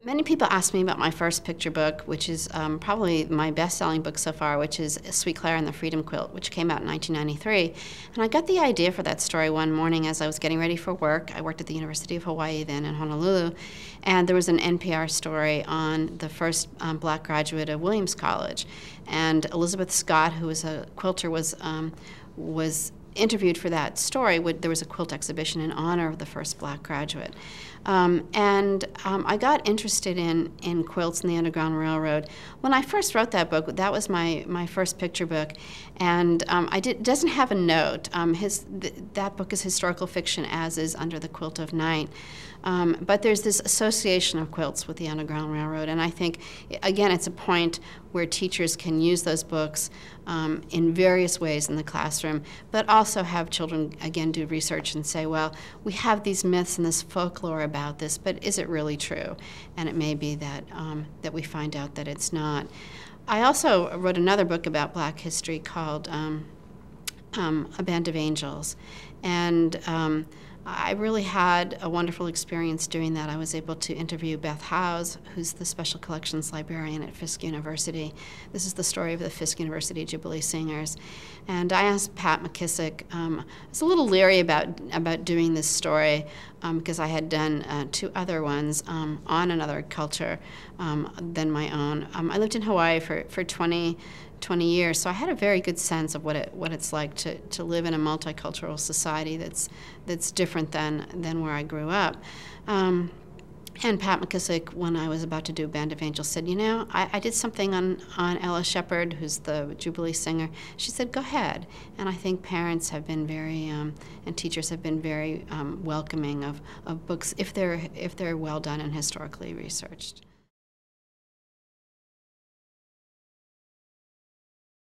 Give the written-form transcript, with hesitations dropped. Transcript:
Many people ask me about my first picture book, which is probably my best-selling book so far, which is Sweet Clara and the Freedom Quilt, which came out in 1993. And I got the idea for that story one morning as I was getting ready for work. I worked at the University of Hawaii then in Honolulu, and there was an NPR story on the first black graduate of Williams College. And Elizabeth Scott, who was a quilter, was interviewed for that story. There was a quilt exhibition in honor of the first black graduate. I got interested in quilts and the Underground Railroad. When I first wrote that book, that was my first picture book, and it doesn't have a note. That book is historical fiction, as is Under the Quilt of Night. But there's this association of quilts with the Underground Railroad, and I think, again, it's a point where teachers can use those books in various ways in the classroom, but also have children, again, do research and say, well, we have these myths and this folklore about this, but is it really true? And it may be that, that we find out that it's not. I also wrote another book about black history called A Band of Angels, and I really had a wonderful experience doing that. I was able to interview Beth Howes, who's the Special Collections Librarian at Fisk University. This is the story of the Fisk University Jubilee Singers. And I asked Pat McKissick, I was a little leery about doing this story because I had done two other ones on another culture than my own. I lived in Hawaii for 20 years, so I had a very good sense of what it's like to live in a multicultural society that's different than where I grew up. And Pat McKissick, when I was about to do Band of Angels, said, you know, I did something on Ella Shepherd, who's the Jubilee singer. She said, go ahead. And I think parents have been very, and teachers have been very welcoming of books if they're well done and historically researched.